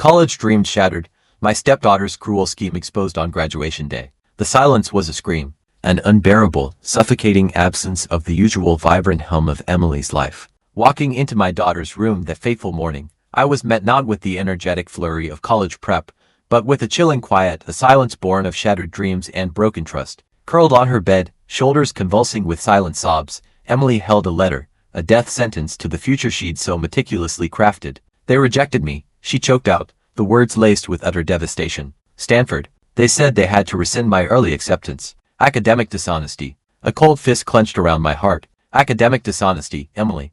College dreams shattered, my stepdaughter's cruel scheme exposed on graduation day. The silence was a scream, an unbearable, suffocating absence of the usual vibrant hum of Emily's life. Walking into my daughter's room that fateful morning, I was met not with the energetic flurry of college prep, but with a chilling quiet, a silence born of shattered dreams and broken trust. Curled on her bed, shoulders convulsing with silent sobs, Emily held a letter, a death sentence to the future she'd so meticulously crafted. They rejected me, she choked out, the words laced with utter devastation. Stanford. They said they had to rescind my early acceptance. Academic dishonesty. A cold fist clenched around my heart. Academic dishonesty, Emily.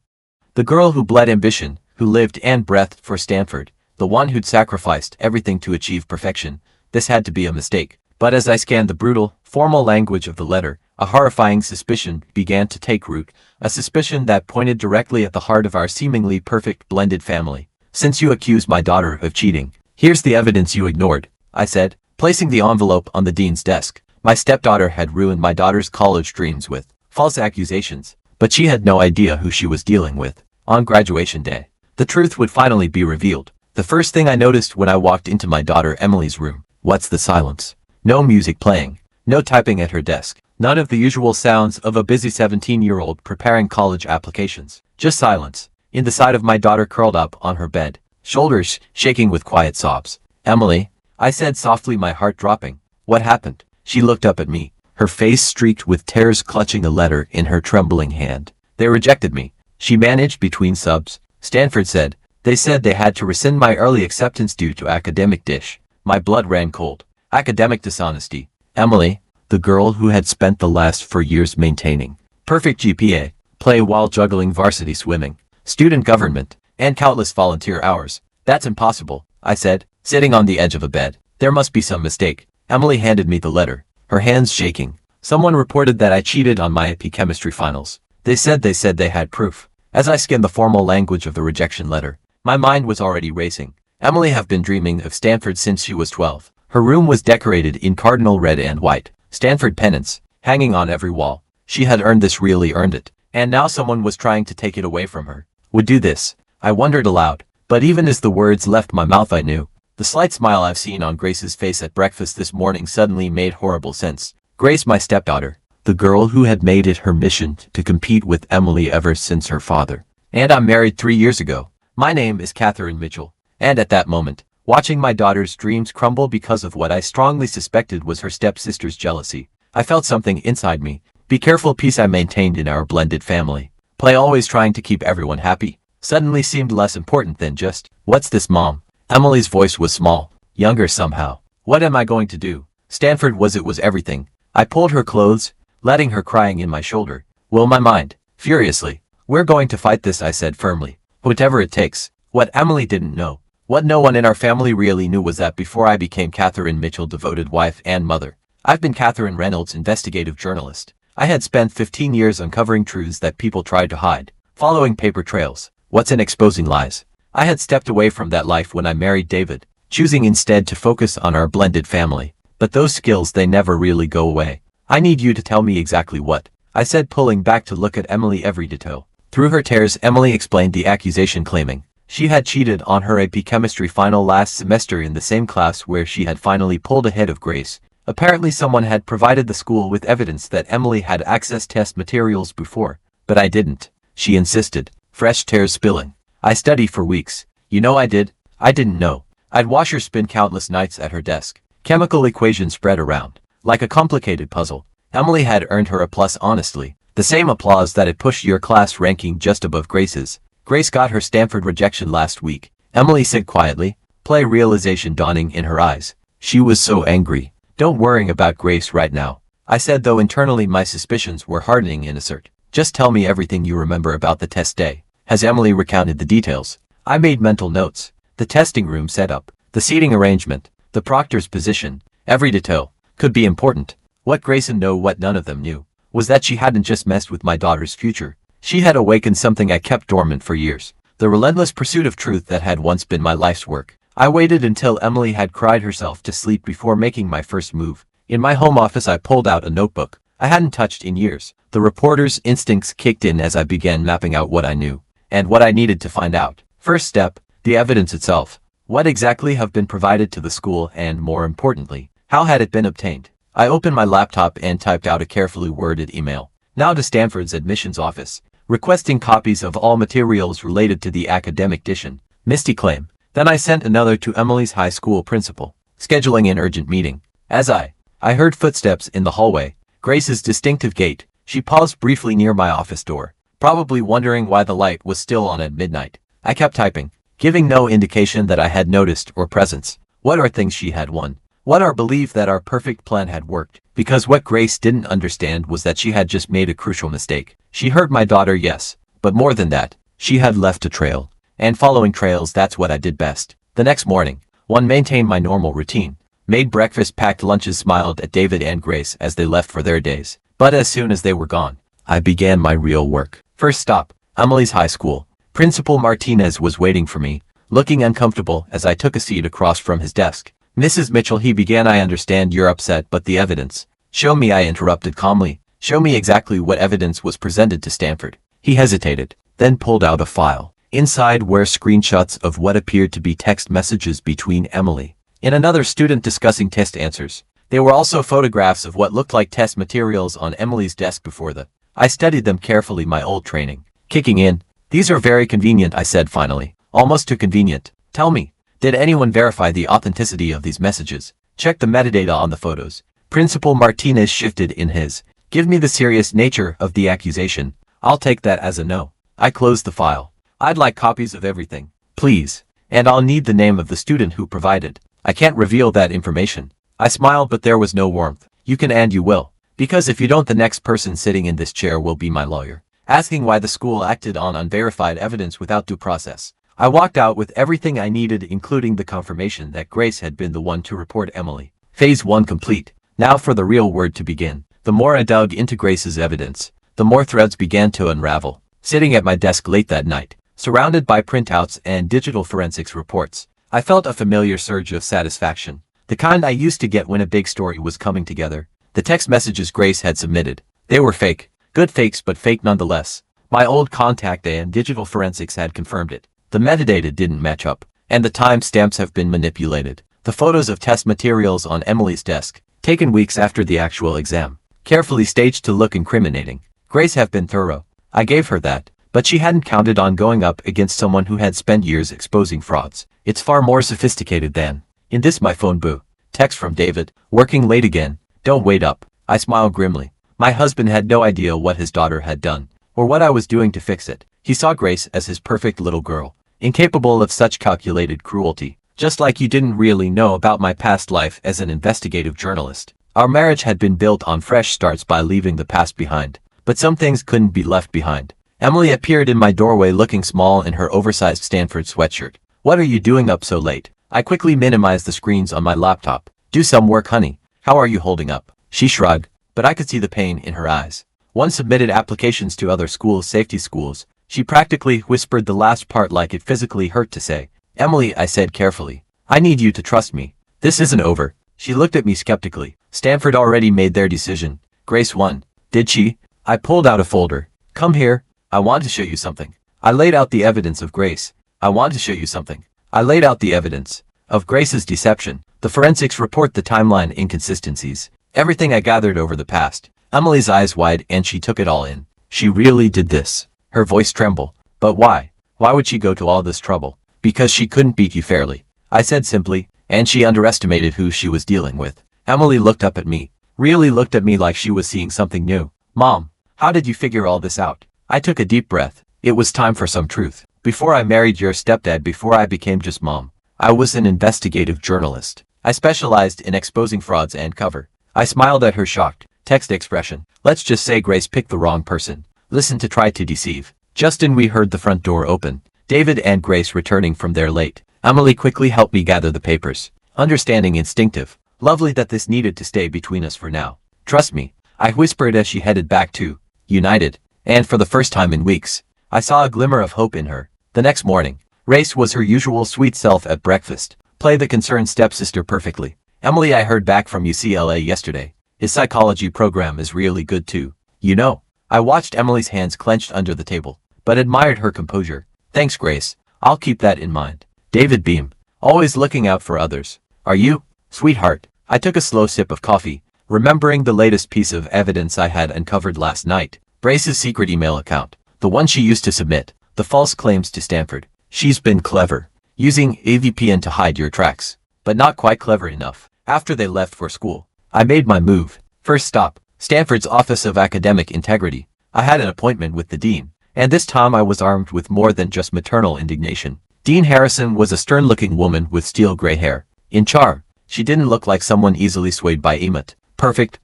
The girl who bled ambition, who lived and breathed for Stanford, the one who'd sacrificed everything to achieve perfection. This had to be a mistake. But as I scanned the brutal, formal language of the letter, a horrifying suspicion began to take root, a suspicion that pointed directly at the heart of our seemingly perfect blended family. Since you accuse my daughter of cheating, here's the evidence you ignored, I said, placing the envelope on the dean's desk. My stepdaughter had ruined my daughter's college dreams with false accusations, but she had no idea who she was dealing with. On graduation day, the truth would finally be revealed. The first thing I noticed when I walked into my daughter Emily's room, what's the silence? No music playing, no typing at her desk, none of the usual sounds of a busy 17-year-old preparing college applications. Just silence. In the side of my daughter curled up on her bed, shoulders shaking with quiet sobs. Emily, I said softly, my heart dropping. What happened? She looked up at me, her face streaked with tears, clutching a letter in her trembling hand. They rejected me, she managed between sobs. Stanford said. They said they had to rescind my early acceptance due to academic dish. My blood ran cold. Academic dishonesty. Emily, the girl who had spent the last 4 years maintaining perfect GPA, play while juggling varsity swimming, student government, and countless volunteer hours. That's impossible, I said, sitting on the edge of a bed. There must be some mistake. Emily handed me the letter, her hands shaking. Someone reported that I cheated on my AP chemistry finals. They said they had proof. As I skimmed the formal language of the rejection letter, my mind was already racing. Emily had been dreaming of Stanford since she was 12. Her room was decorated in cardinal red and white, Stanford pennants, hanging on every wall. She had earned this, really earned it. And now someone was trying to take it away from her. Would do this. I wondered aloud. But even as the words left my mouth, I knew. The slight smile I've seen on Grace's face at breakfast this morning suddenly made horrible sense. Grace, my stepdaughter, the girl who had made it her mission to compete with Emily ever since her father. And I'm married 3 years ago. My name is Catherine Mitchell. And at that moment, watching my daughter's dreams crumble because of what I strongly suspected was her stepsister's jealousy, I felt something inside me. Be careful, peace I maintained in our blended family. Play, always trying to keep everyone happy, suddenly seemed less important than just, what's this, Mom? Emily's voice was small, younger somehow. What am I going to do? Stanford was everything. I pulled her clothes, letting her crying in my shoulder. Will my mind, furiously. We're going to fight this, I said firmly. Whatever it takes. What Emily didn't know, what no one in our family really knew, was that before I became Catherine Mitchell, devoted wife and mother, I've been Catherine Reynolds, investigative journalist. I had spent 15 years uncovering truths that people tried to hide, following paper trails. What's in exposing lies? I had stepped away from that life when I married David, choosing instead to focus on our blended family. But those skills, they never really go away. I need you to tell me exactly what, I said, pulling back to look at Emily every detail. Through her tears, Emily explained the accusation, claiming she had cheated on her AP chemistry final last semester in the same class where she had finally pulled ahead of Grace. Apparently someone had provided the school with evidence that Emily had accessed test materials before, but I didn't, she insisted, fresh tears spilling. I studied for weeks. You know I did. I didn't know. I'd watch her spend countless nights at her desk. Chemical equations spread around, like a complicated puzzle. Emily had earned her A+, honestly. The same applause that had pushed your class ranking just above Grace's. Grace got her Stanford rejection last week, Emily said quietly, play realization dawning in her eyes. She was so angry. Don't worry about Grace right now, I said, though internally my suspicions were hardening in assert. Just tell me everything you remember about the test day. Has Emily recounted the details? I made mental notes. The testing room setup, the seating arrangement, the proctor's position, every detail. Could be important. What Grace and what none of them knew was that she hadn't just messed with my daughter's future. She had awakened something I kept dormant for years. The relentless pursuit of truth that had once been my life's work. I waited until Emily had cried herself to sleep before making my first move. In my home office, I pulled out a notebook I hadn't touched in years. The reporter's instincts kicked in as I began mapping out what I knew and what I needed to find out. First step, the evidence itself. What exactly have been provided to the school and, more importantly, how had it been obtained? I opened my laptop and typed out a carefully worded email. Now to Stanford's admissions office, requesting copies of all materials related to the academic edition. Misty claim. Then I sent another to Emily's high school principal, scheduling an urgent meeting. As I heard footsteps in the hallway, Grace's distinctive gait. She paused briefly near my office door, probably wondering why the light was still on at midnight. I kept typing, giving no indication that I had noticed or presence. What are things she had won? What are belief that our perfect plan had worked? Because what Grace didn't understand was that she had just made a crucial mistake. She hurt my daughter, yes, but more than that, she had left a trail. And following trails, that's what I did best. The next morning, one maintained my normal routine. Made breakfast, packed lunches, smiled at David and Grace as they left for their days. But as soon as they were gone, I began my real work. First stop, Emily's high school. Principal Martinez was waiting for me, looking uncomfortable as I took a seat across from his desk. Mrs. Mitchell, he began. I understand you're upset, but the evidence. Show me, I interrupted calmly. Show me exactly what evidence was presented to Stanford. He hesitated, then pulled out a file. Inside were screenshots of what appeared to be text messages between Emily and another student discussing test answers. There were also photographs of what looked like test materials on Emily's desk before the. I studied them carefully, my old training kicking in. These are very convenient, I said finally. Almost too convenient. Tell me, did anyone verify the authenticity of these messages? Check the metadata on the photos. Principal Martinez shifted in his. Give me the serious nature of the accusation. I'll take that as a no. I closed the file. I'd like copies of everything, please. And I'll need the name of the student who provided. I can't reveal that information. I smiled, but there was no warmth. You can and you will. Because if you don't, the next person sitting in this chair will be my lawyer, asking why the school acted on unverified evidence without due process. I walked out with everything I needed, including the confirmation that Grace had been the one to report Emily. Phase 1 complete. Now for the real work to begin. The more I dug into Grace's evidence, the more threads began to unravel. Sitting at my desk late that night, surrounded by printouts and digital forensics reports, I felt a familiar surge of satisfaction. The kind I used to get when a big story was coming together. The text messages Grace had submitted. They were fake. Good fakes, but fake nonetheless. My old contact and digital forensics had confirmed it. The metadata didn't match up, and the timestamps have been manipulated. The photos of test materials on Emily's desk, taken weeks after the actual exam, carefully staged to look incriminating. Grace have been thorough. I gave her that, but she hadn't counted on going up against someone who had spent years exposing frauds. It's far more sophisticated than. In this my phone boo. Text from David, working late again. Don't wait up. I smiled grimly. My husband had no idea what his daughter had done, or what I was doing to fix it. He saw Grace as his perfect little girl, incapable of such calculated cruelty. Just like you didn't really know about my past life as an investigative journalist. Our marriage had been built on fresh starts by leaving the past behind. But some things couldn't be left behind. Emily appeared in my doorway looking small in her oversized Stanford sweatshirt. What are you doing up so late? I quickly minimized the screens on my laptop. Do some work, honey. How are you holding up? She shrugged, but I could see the pain in her eyes. One submitted applications to other schools, safety schools. She practically whispered the last part like it physically hurt to say. Emily, I said carefully. I need you to trust me. This isn't over. She looked at me skeptically. Stanford already made their decision. Grace won. Did she? I pulled out a folder. Come here. I want to show you something. I laid out the evidence of Grace. I want to show you something. I laid out the evidence of Grace's deception, the forensics report, the timeline inconsistencies, everything I gathered over the past. Emily's eyes wide and she took it all in. She really did this. Her voice trembled. But why? Why would she go to all this trouble? Because she couldn't beat you fairly. I said simply, and she underestimated who she was dealing with. Emily looked up at me. Really looked at me like she was seeing something new. Mom, how did you figure all this out? I took a deep breath. It was time for some truth. Before I married your stepdad, before I became just mom, I was an investigative journalist. I specialized in exposing frauds and cover. I smiled at her shocked, text expression. Let's just say Grace picked the wrong person. Listen to try to deceive. Justin, we heard the front door open. David and Grace returning from their late. Emily quickly helped me gather the papers. Understanding instinctive. Lovely that this needed to stay between us for now. Trust me, I whispered as she headed back to United. And for the first time in weeks, I saw a glimmer of hope in her. The next morning, Grace was her usual sweet self at breakfast. Play the concerned stepsister perfectly. Emily, I heard back from UCLA yesterday. His psychology program is really good too. You know, I watched Emily's hands clenched under the table, but admired her composure. Thanks, Grace. I'll keep that in mind. David beamed. Always looking out for others. Are you? Sweetheart. I took a slow sip of coffee, remembering the latest piece of evidence I had uncovered last night. Grace's secret email account. The one she used to submit the false claims to Stanford. She's been clever, using a VPN to hide your tracks, but not quite clever enough. After they left for school, I made my move. First stop, Stanford's Office of Academic Integrity. I had an appointment with the dean, and this time I was armed with more than just maternal indignation. Dean Harrison was a stern-looking woman with steel gray hair. In charm, she didn't look like someone easily swayed by emote. Perfect,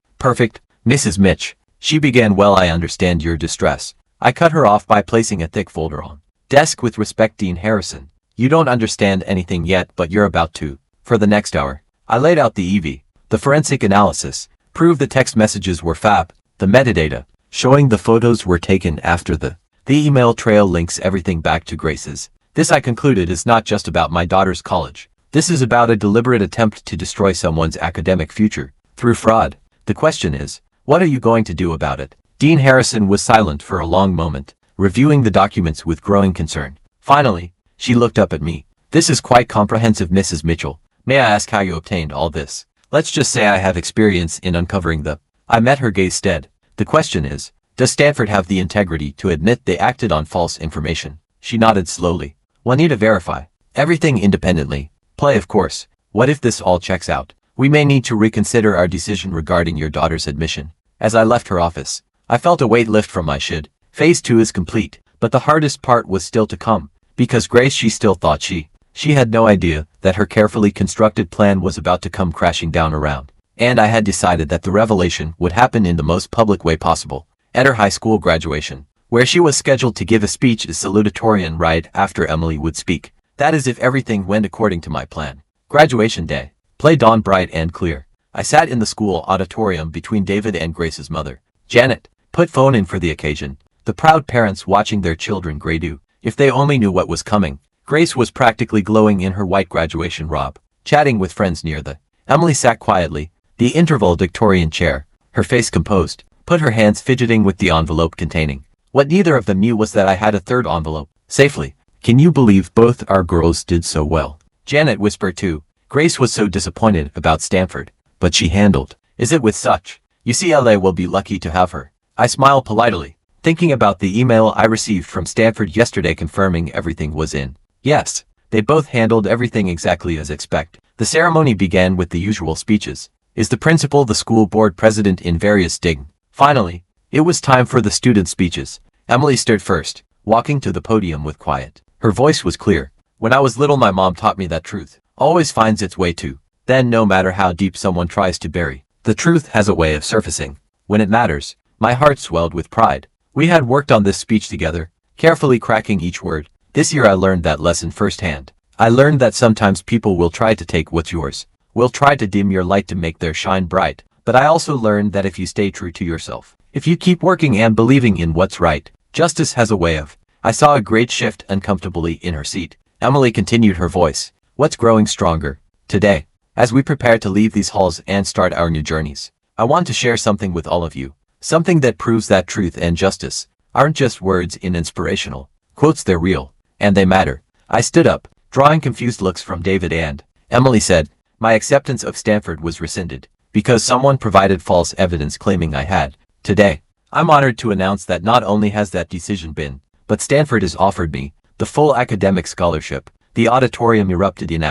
Mrs. Mitch. She began. Well, I understand your distress. I cut her off by placing a thick folder on desk. With respect, Dean Harrison. You don't understand anything yet, but you're about to. For the next hour, I laid out the EV. The forensic analysis proved the text messages were fab. The metadata, showing the photos were taken after the email trail links everything back to Grace's. This, I concluded, is not just about my daughter's college. This is about a deliberate attempt to destroy someone's academic future through fraud. The question is, what are you going to do about it? Dean Harrison was silent for a long moment, reviewing the documents with growing concern. Finally, she looked up at me. This is quite comprehensive, Mrs. Mitchell. May I ask how you obtained all this? Let's just say I have experience in uncovering the... I met her gaze stead. The question is, does Stanford have the integrity to admit they acted on false information? She nodded slowly. We'll need to verify everything independently. Play, of course. What if this all checks out? We may need to reconsider our decision regarding your daughter's admission. As I left her office, I felt a weight lift from my shid. Phase 2 is complete, but the hardest part was still to come. Because Grace, she still thought she had no idea that her carefully constructed plan was about to come crashing down around. And I had decided that the revelation would happen in the most public way possible. At her high school graduation, where she was scheduled to give a speech as salutatorian right after Emily would speak. That is if everything went according to my plan. Graduation day. Play dawned bright and clear. I sat in the school auditorium between David and Grace's mother. Janet put phone in for the occasion. The proud parents watching their children gradu. If they only knew what was coming. Grace was practically glowing in her white graduation robe, chatting with friends near the... Emily sat quietly, the interval Victorian chair, her face composed, put her hands fidgeting with the envelope containing. What neither of them knew was that I had a third envelope. Safely. Can you believe both our girls did so well? Janet whispered too. Grace was so disappointed about Stanford, but she handled. Is it with such? UCLA will be lucky to have her. I smiled politely, thinking about the email I received from Stanford yesterday confirming everything was in. Yes, they both handled everything exactly as expected. The ceremony began with the usual speeches. Is the principal, the school board president in various ding. Finally, it was time for the student speeches. Emily stood first, walking to the podium with quiet. Her voice was clear. When I was little, my mom taught me that truth always finds its way to. Then no matter how deep someone tries to bury, the truth has a way of surfacing. When it matters, my heart swelled with pride. We had worked on this speech together, carefully cracking each word. This year I learned that lesson firsthand. I learned that sometimes people will try to take what's yours, will try to dim your light to make their shine bright. But I also learned that if you stay true to yourself, if you keep working and believing in what's right, justice has a way of. I saw a great shift uncomfortably in her seat. Emily continued, her voice. What's growing stronger? Today, as we prepare to leave these halls and start our new journeys, I want to share something with all of you. Something that proves that truth and justice aren't just words in inspirational quotes, they're real, and they matter. I stood up, drawing confused looks from David and Emily said, my acceptance of Stanford was rescinded because someone provided false evidence claiming I had. Today, I'm honored to announce that not only has that decision been, but Stanford has offered me the full academic scholarship. The auditorium erupted in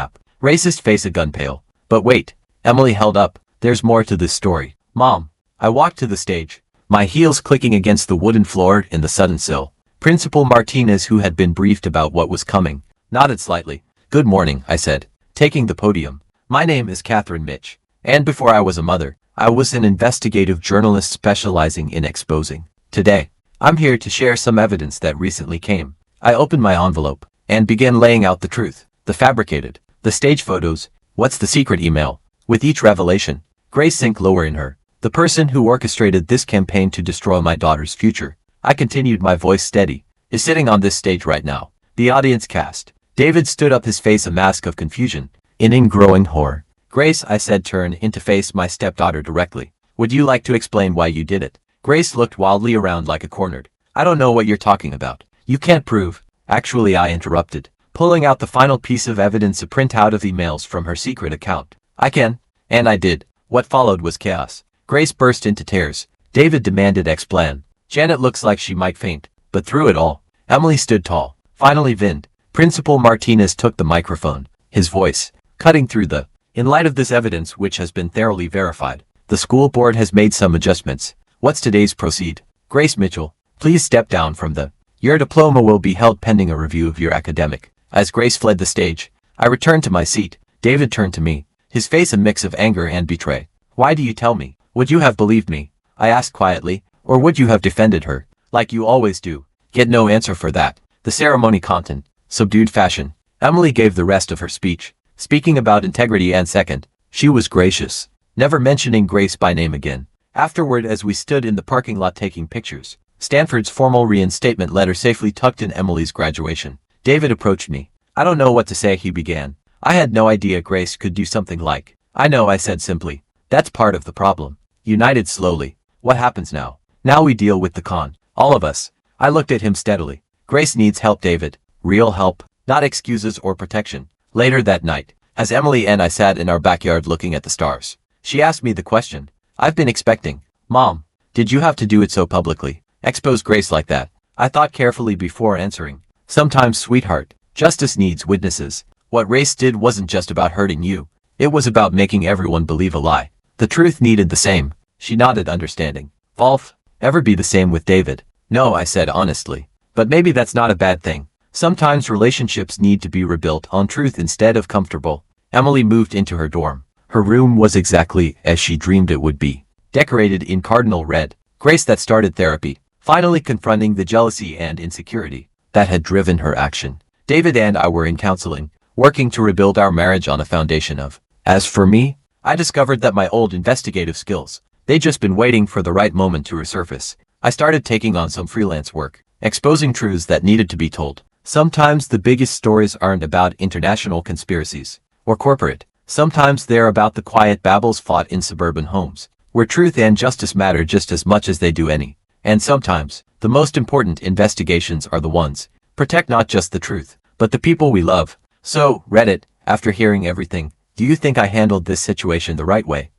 racist face a gun pale. But wait, Emily held up, there's more to this story. Mom. I walked to the stage, my heels clicking against the wooden floor in the sudden sill. Principal Martinez, who had been briefed about what was coming, nodded slightly. Good morning, I said, taking the podium. My name is Catherine Mitch, and before I was a mother, I was an investigative journalist specializing in exposing. Today, I'm here to share some evidence that recently came. I opened my envelope and began laying out the truth, the fabricated, the stage photos. What's the secret email? With each revelation, Grace sank lower in her. The person who orchestrated this campaign to destroy my daughter's future, I continued, my voice steady, is sitting on this stage right now. The audience cast. David stood up, his face a mask of confusion, in growing horror. Grace, I said, turn in to face my stepdaughter directly. Would you like to explain why you did it? Grace looked wildly around like a cornered. I don't know what you're talking about. You can't prove. Actually, I interrupted. pulling out the final piece of evidence, a printout of emails from her secret account. "I can." And I did. What followed was chaos. Grace burst into tears. David demanded explanation. Janet looks like she might faint. But through it all, Emily stood tall. Finally Vind. Principal Martinez took the microphone, his voice cutting through the, "In light of this evidence, which has been thoroughly verified, the school board has made some adjustments. What's today's proceed? Grace Mitchell, please step down from the. Your diploma will be held pending a review of your academic." As Grace fled the stage, I returned to my seat. David turned to me, his face a mix of anger and betray. "Why do you tell me? Would you have believed me?" I asked quietly, "or would you have defended her, like you always do?" Get no answer for that. The ceremony content, subdued fashion. Emily gave the rest of her speech, speaking about integrity, and second, she was gracious, never mentioning Grace by name again. Afterward, as we stood in the parking lot taking pictures, Stanford's formal reinstatement letter safely tucked in Emily's graduation, David approached me. "I don't know what to say," he began. "I had no idea Grace could do something like." "I know," I said simply. "That's part of the problem." United slowly. "What happens now?" "Now we deal with the con. All of us." I looked at him steadily. "Grace needs help, David. Real help, not excuses or protection." Later that night, as Emily and I sat in our backyard looking at the stars, she asked me the question I've been expecting. "Mom, did you have to do it so publicly? Expose Grace like that?" I thought carefully before answering. "Sometimes, sweetheart, justice needs witnesses. What Grace did wasn't just about hurting you. It was about making everyone believe a lie. The truth needed the same." She nodded, understanding. "Wolf, ever be the same with David?" "No," I said honestly. "But maybe that's not a bad thing. Sometimes relationships need to be rebuilt on truth instead of comfortable." Emily moved into her dorm. Her room was exactly as she dreamed it would be, decorated in cardinal red. Grace, that started therapy, finally confronting the jealousy and insecurity that had driven her action. David and I were in counseling, working to rebuild our marriage on a foundation of. As for me, I discovered that my old investigative skills, they'd just been waiting for the right moment to resurface. I started taking on some freelance work, exposing truths that needed to be told. Sometimes the biggest stories aren't about international conspiracies or corporate. Sometimes they're about the quiet battles fought in suburban homes, where truth and justice matter just as much as they do any. And sometimes, the most important investigations are the ones protect not just the truth, but the people we love. So, Reddit, after hearing everything, do you think I handled this situation the right way?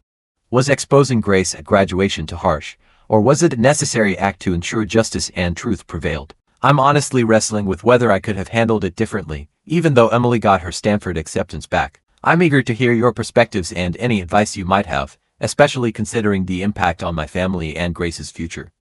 Was exposing Grace at graduation too harsh, or was it a necessary act to ensure justice and truth prevailed? I'm honestly wrestling with whether I could have handled it differently, even though Emily got her Stanford acceptance back. I'm eager to hear your perspectives and any advice you might have, especially considering the impact on my family and Grace's future.